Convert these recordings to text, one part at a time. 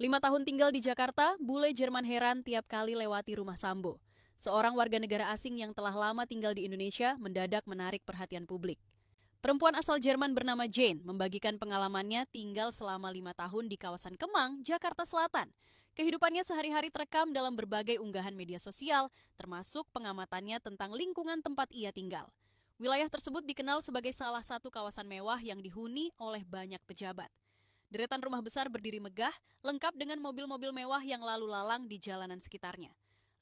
5 tahun tinggal di Jakarta, bule Jerman heran tiap kali lewati rumah Sambo. Seorang warga negara asing yang telah lama tinggal di Indonesia mendadak menarik perhatian publik. Perempuan asal Jerman bernama Jane membagikan pengalamannya tinggal selama 5 tahun di kawasan Kemang, Jakarta Selatan. Kehidupannya sehari-hari terekam dalam berbagai unggahan media sosial, termasuk pengamatannya tentang lingkungan tempat ia tinggal. Wilayah tersebut dikenal sebagai salah satu kawasan mewah yang dihuni oleh banyak pejabat. Deretan rumah besar berdiri megah, lengkap dengan mobil-mobil mewah yang lalu lalang di jalanan sekitarnya.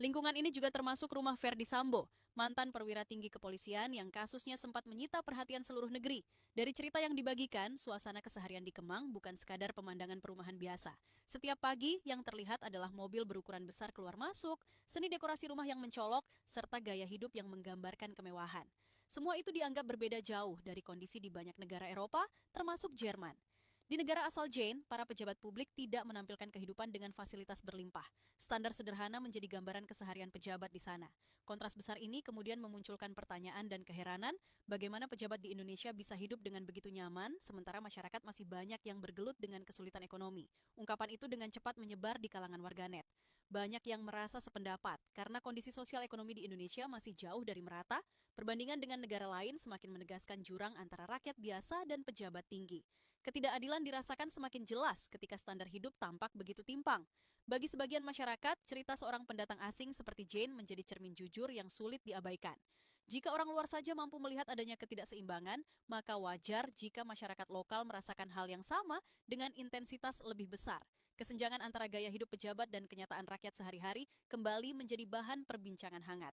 Lingkungan ini juga termasuk rumah Verdi Sambo, mantan perwira tinggi kepolisian yang kasusnya sempat menyita perhatian seluruh negeri. Dari cerita yang dibagikan, suasana keseharian di Kemang bukan sekadar pemandangan perumahan biasa. Setiap pagi yang terlihat adalah mobil berukuran besar keluar masuk, seni dekorasi rumah yang mencolok, serta gaya hidup yang menggambarkan kemewahan. Semua itu dianggap berbeda jauh dari kondisi di banyak negara Eropa, termasuk Jerman. Di negara asal Jane, para pejabat publik tidak menampilkan kehidupan dengan fasilitas berlimpah. Standar sederhana menjadi gambaran keseharian pejabat di sana. Kontras besar ini kemudian memunculkan pertanyaan dan keheranan bagaimana pejabat di Indonesia bisa hidup dengan begitu nyaman, sementara masyarakat masih banyak yang bergelut dengan kesulitan ekonomi. Ungkapan itu dengan cepat menyebar di kalangan warganet. Banyak yang merasa sependapat karena kondisi sosial ekonomi di Indonesia masih jauh dari merata, perbandingan dengan negara lain semakin menegaskan jurang antara rakyat biasa dan pejabat tinggi. Ketidakadilan dirasakan semakin jelas ketika standar hidup tampak begitu timpang. Bagi sebagian masyarakat, cerita seorang pendatang asing seperti Jane menjadi cermin jujur yang sulit diabaikan. Jika orang luar saja mampu melihat adanya ketidakseimbangan, maka wajar jika masyarakat lokal merasakan hal yang sama dengan intensitas lebih besar. Kesenjangan antara gaya hidup pejabat dan kenyataan rakyat sehari-hari kembali menjadi bahan perbincangan hangat.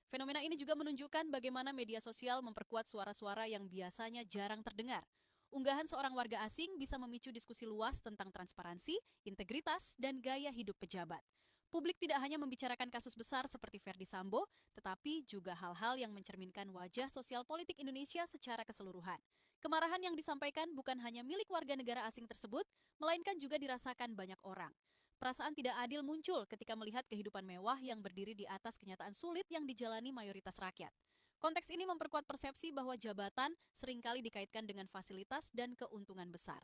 Fenomena ini juga menunjukkan bagaimana media sosial memperkuat suara-suara yang biasanya jarang terdengar. Unggahan seorang warga asing bisa memicu diskusi luas tentang transparansi, integritas, dan gaya hidup pejabat. Publik tidak hanya membicarakan kasus besar seperti Verdi Sambo, tetapi juga hal-hal yang mencerminkan wajah sosial politik Indonesia secara keseluruhan. Kemarahan yang disampaikan bukan hanya milik warga negara asing tersebut, melainkan juga dirasakan banyak orang. Perasaan tidak adil muncul ketika melihat kehidupan mewah yang berdiri di atas kenyataan sulit yang dijalani mayoritas rakyat. Konteks ini memperkuat persepsi bahwa jabatan seringkali dikaitkan dengan fasilitas dan keuntungan besar.